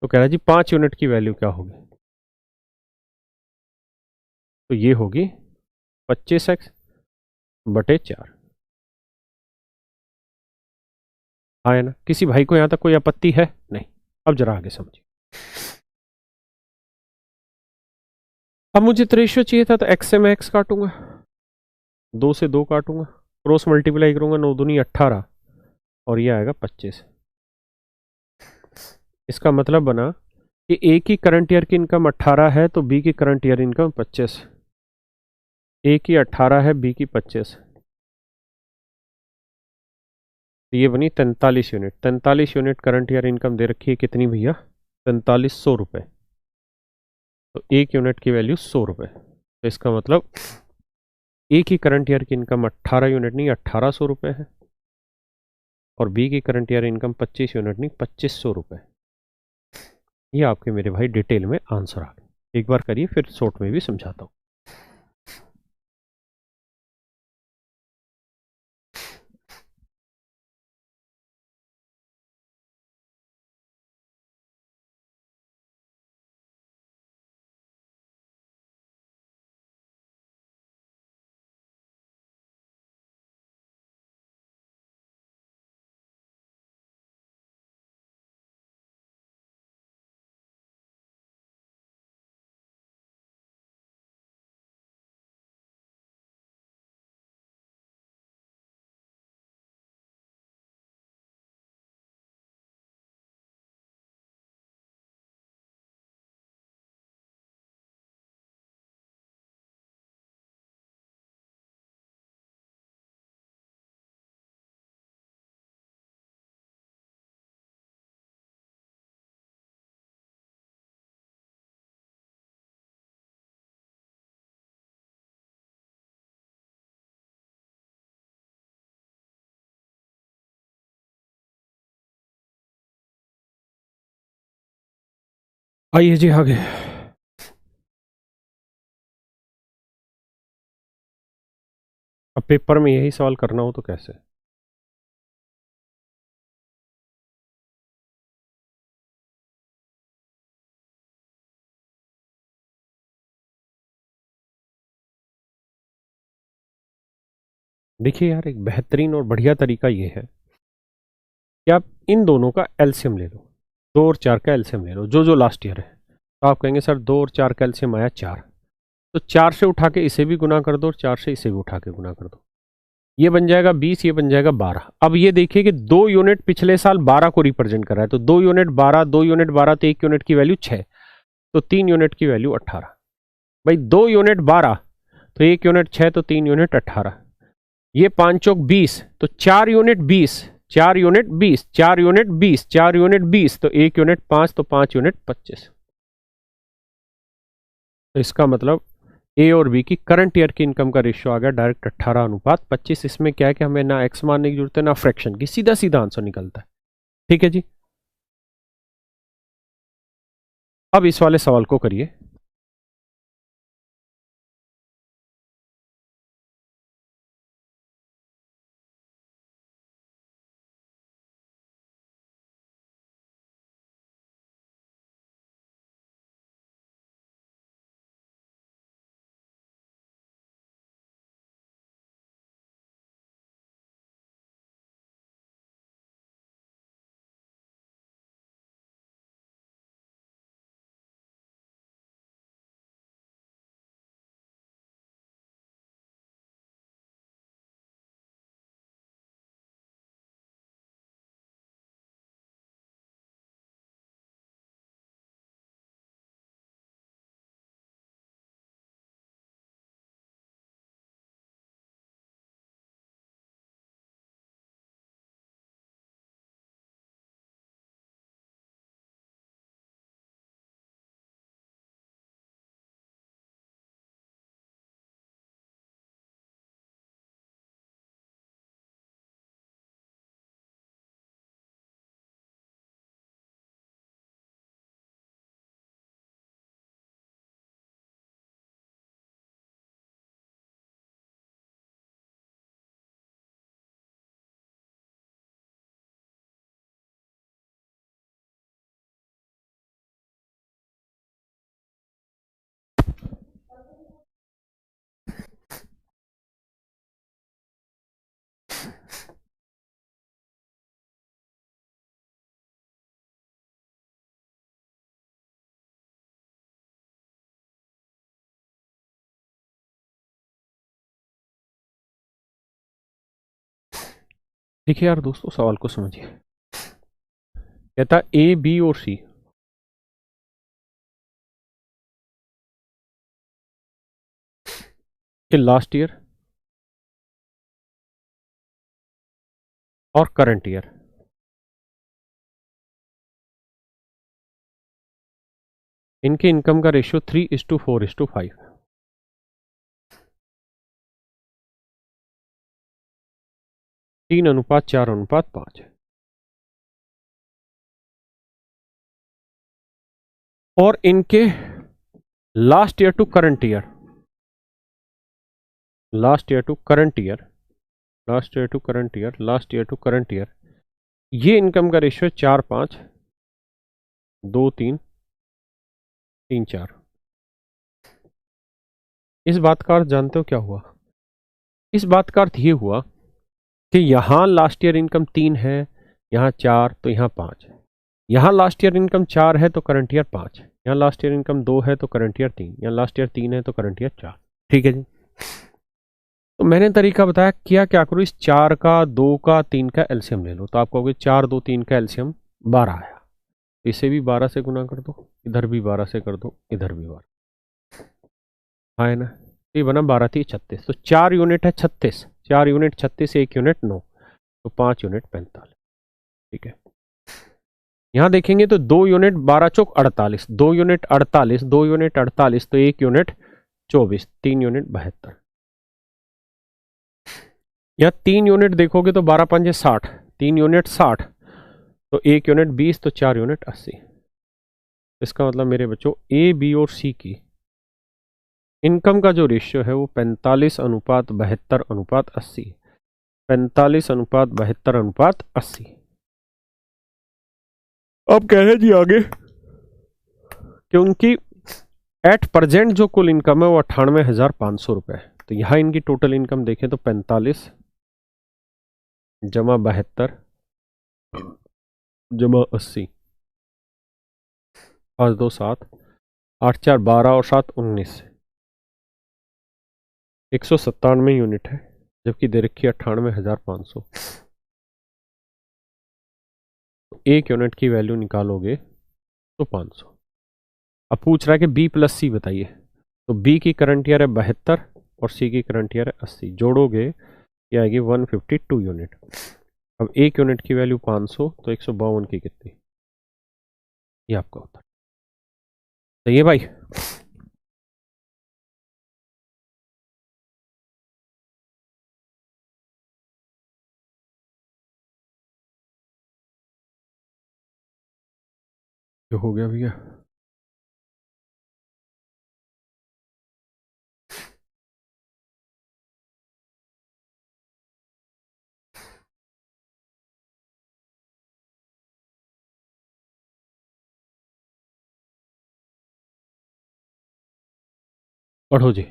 तो कह रहा है जी 5 यूनिट की वैल्यू क्या होगी, तो ये होगी 25x/4। हाँ है ना। किसी भाई को यहां तक कोई आपत्ति है नहीं। अब जरा आगे समझिए। अब मुझे तो रेशियो चाहिए था, तो x से मैं x काटूंगा, 2 से 2 काटूंगा, क्रॉस मल्टीप्लाई करूंगा, 9 दूनी 18 और ये आएगा 25। इसका मतलब बना कि ए की करंट ईयर की इनकम 18 है तो बी की करंट ईयर इनकम 25। ए की 18 है, बी की 25, तो ये बनी 43 unit. 43 unit current year income दे रखी है कितनी भैया 4300 रुपये, तो 1 यूनिट की वैल्यू 100 रुपये। तो इसका मतलब ए की करंट ईयर की इनकम 18 यूनिट नहीं 1800 रुपये है, और बी की करंट ईयर इनकम 25 यूनिट नहीं 2500 रुपये। ये आपके मेरे भाई डिटेल में आंसर आ गए। एक बार करिए फिर शॉर्ट में भी समझाता हूँ। आइए जी आगे। अब पेपर में यही सवाल करना हो तो कैसे। देखिए यार, एक बेहतरीन और बढ़िया तरीका ये है कि आप इन दोनों का एलसीएम ले लो, 2 और 4 का एलसीएम ले लो, जो जो लास्ट ईयर है। तो आप कहेंगे सर 2 और 4 का एलसीएम आया 4, तो 4 से उठा के इसे भी गुना कर दो और 4 से इसे भी उठा के गुना कर दो, ये बन जाएगा 20, ये बन जाएगा 12। अब ये देखिए कि 2 यूनिट पिछले साल 12 को रिप्रेजेंट कर रहा है, तो 2 यूनिट 12, 2 यूनिट 12, तो 1 यूनिट की वैल्यू 6, तो 3 यूनिट की वैल्यू 18। भाई 2 यूनिट 12 तो 1 यूनिट 6, तो 3 यूनिट 18, ये 5 चौक 20, तो 4 यूनिट 20, 4 यूनिट 20, 4 यूनिट 20, 4 यूनिट 20, तो 1 यूनिट 5, तो 5 यूनिट 25। तो इसका मतलब ए और बी की करंट ईयर की इनकम का रेशियो आ गया डायरेक्ट 18:25। इसमें क्या है कि हमें ना एक्स मानने की जरूरत है ना फ्रैक्शन की, सीधा सीधा आंसर निकलता है। ठीक है जी, अब इस वाले सवाल को करिए। देखिए यार दोस्तों, सवाल को समझिए। कहता ए बी और सी के लास्ट ईयर और करंट ईयर इनके इनकम का रेशियो 3:4:5, 3:4:5, और इनके last year to current year, last year to current year, last year to current year, last year to current year, ये इनकम का रेशियो 4:5:2:3:3:4। इस बात का अर्थ जानते हो क्या हुआ? इस बात का अर्थ ये हुआ कि यहां लास्ट ईयर इनकम 3 है, यहां 4, तो यहां 5। यहां लास्ट ईयर इनकम 4 है तो करंट ईयर 5, यहां लास्ट ईयर इनकम 2 है तो करंट ईयर 3, यहां लास्ट ईयर 3 है तो करंट ईयर 4। ठीक है जी। तो मैंने तरीका बताया, क्या करो, इस 4 का, 2 का, 3 का एलसीएम ले लो। तो आप कहोगे 4, 2, 3 का एलसीएम 12 आया। इसे भी 12 से गुना कर दो, इधर भी 12 से कर दो, इधर भी 12। हाँ है ना? ये बना 12×3=36। तो 4 यूनिट है 36, 4 यूनिट 36, 1 यूनिट 9, तो 5 यूनिट 45। ठीक है। यहां देखेंगे तो 2 यूनिट 12×4=48, 2 यूनिट 48, 2 यूनिट 48, तो 1 यूनिट 24, 3 यूनिट 72। यहाँ 3 यूनिट देखोगे तो 12×5=60, 3 यूनिट 60, तो 1 यूनिट 20, तो 4 यूनिट 80। इसका मतलब मेरे बच्चों, ए बी और सी की इनकम का जो रेशियो है वो 45:72:80, 45:72:80। अब कह रहे जी आगे कि उनकी एट प्रेजेंट जो कुल इनकम है वो 98,500 रुपये है। तो यहाँ इनकी टोटल इनकम देखें तो 45 जमा 72 जमा 80, 5 2 7, 8 4 12 और 7 19, 197 यूनिट है, जबकि दे रखी है 98,500। तो 1 यूनिट की वैल्यू निकालोगे तो 500। अब पूछ रहा है कि बी प्लस सी बताइए। तो बी की करंट ईयर है 72 और सी की करंट ईयर है 80, जोड़ोगे ये आएगी 152 यूनिट। अब 1 यूनिट की वैल्यू 500, तो 152 की कितनी? ये आपका उत्तर। सही है भाई। क्या हो गया भैया? पढ़ो जी।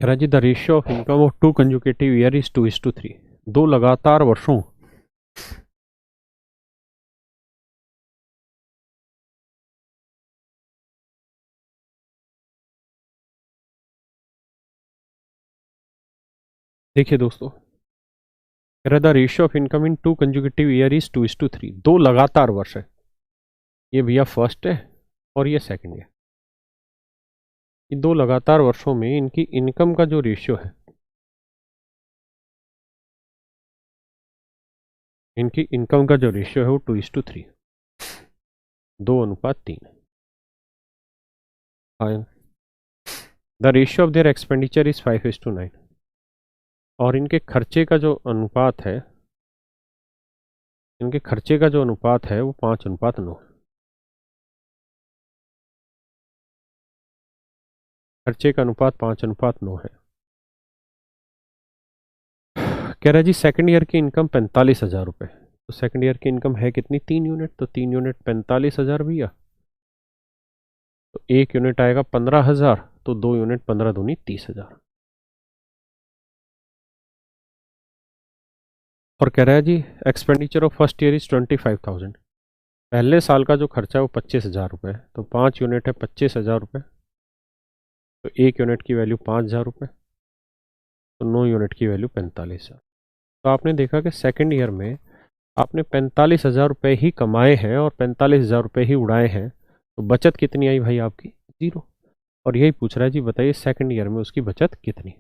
जी the ratio of income of two consecutive year is 2:3। दो लगातार वर्षों। देखिए दोस्तों, the ratio of income in two consecutive year is 2:3। दो लगातार वर्ष है। ये भैया फर्स्ट है और ये सेकंड है। इन दो लगातार वर्षों में इनकी इनकम का जो रेशियो है, इनकी इनकम का जो रेशियो है वो 2:3, 2:3। The ratio of there expenditure is 5:9। और इनके खर्चे का जो अनुपात है, इनके खर्चे का जो अनुपात है वो 5:9। खर्चे का अनुपात 5:9 है। कह रहा है जी सेकंड ईयर की इनकम 45,000 रुपये। तो सेकंड ईयर की इनकम है कितनी? 3 यूनिट। तो 3 यूनिट 45,000 भैया। तो 1 यूनिट आएगा 15,000। तो 2 यूनिट 15 दूनी 30,000। और कह रहा है जी expenditure of first year is 25,000। पहले साल का जो खर्चा है वो 25,000 रुपये है। तो 5 यूनिट है 25,000 रुपये। तो 1 यूनिट की वैल्यू 5,000 रुपये। तो 9 यूनिट की वैल्यू 45,000। तो आपने देखा कि सेकेंड ईयर में आपने 45,000 रुपये ही कमाए हैं और 45,000 रुपये ही उड़ाए हैं। तो बचत कितनी आई भाई आपकी? जीरो। और यही पूछ रहा है जी, बताइए सेकंड ईयर में उसकी बचत कितनी?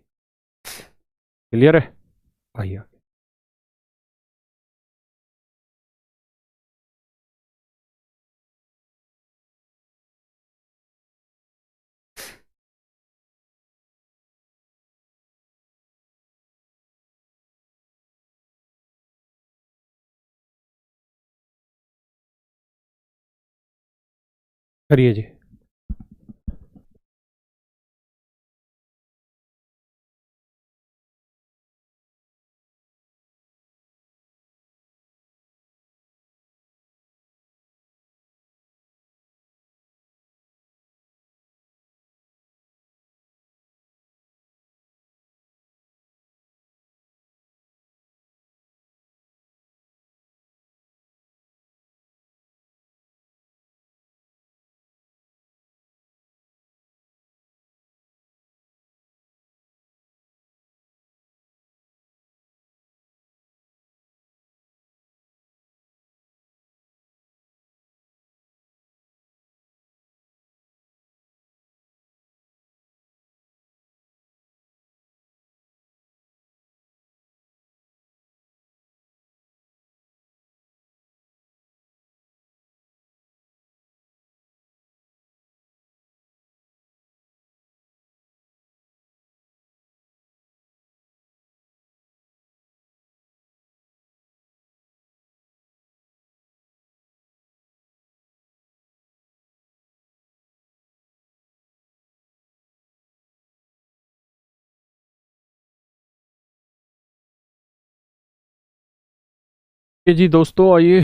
क्लियर है? आइए। करिए जी। जी दोस्तों आइए,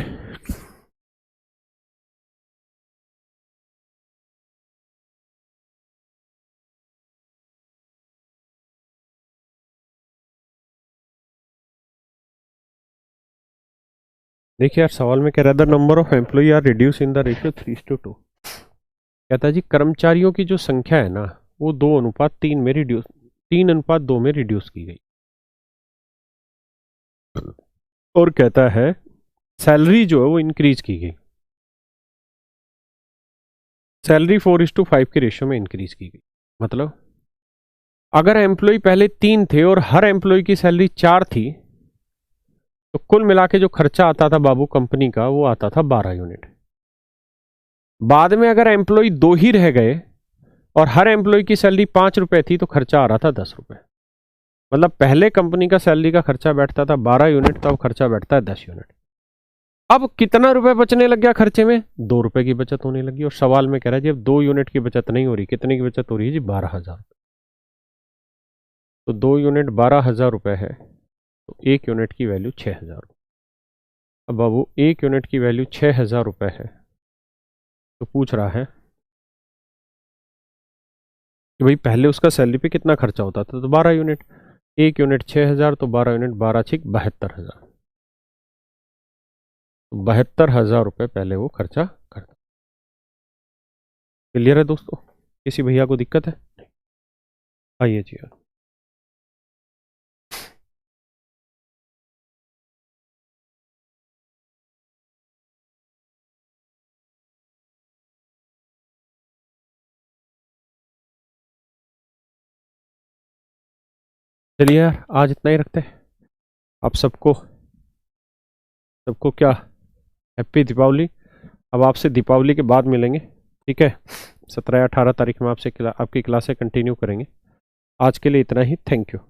देखिए यार सवाल में कह रहा था number of employee are reduce in the ratio 3:2। कहता है जी कर्मचारियों की जो संख्या है ना वो 2:3 में रिड्यूस, 3:2 में रिड्यूस की गई। और कहता है सैलरी जो है वो इंक्रीज की गई, सैलरी 4:5 के रेशियो में इंक्रीज की गई। मतलब अगर एम्प्लॉय पहले 3 थे और हर एम्प्लॉय की सैलरी 4 थी तो कुल मिला के जो खर्चा आता था बाबू कंपनी का वो आता था 12 यूनिट। बाद में अगर एम्प्लॉय 2 ही रह गए और हर एम्प्लॉय की सैलरी 5 रुपए थी तो खर्चा आ रहा था 10 रुपए। मतलब पहले कंपनी का सैलरी का खर्चा बैठता था 12 यूनिट, तो अब खर्चा बैठता है 10 यूनिट। अब कितना रुपए बचने लग गया खर्चे में? 2 रुपए की बचत होने लगी। और सवाल में कह रहा है जी अब 2 यूनिट की बचत नहीं हो रही, कितने की बचत हो रही है जी? 12,000। तो 2 यूनिट 12,000 रुपए है तो 1 यूनिट की वैल्यू 6,000। अब बाबू 1 यूनिट की वैल्यू 6,000 रुपए है तो पूछ रहा है कि भाई पहले उसका सैलरी पे कितना खर्चा होता था? तो 12 यूनिट, 1 यूनिट 6,000 तो 12 यूनिट 12 6 72,000। 72,000 रुपए पहले वो खर्चा करता। क्लियर है दोस्तों? किसी भैया को दिक्कत है? आइए जी यार। चलिए यार आज इतना ही रखते हैं। आप सबको सबको क्या हैप्पी दीपावली। अब आपसे दीपावली के बाद मिलेंगे, ठीक है? 17 या 18 तारीख में आपसे आपकी क्लासें कंटिन्यू करेंगे। आज के लिए इतना ही, थैंक यू।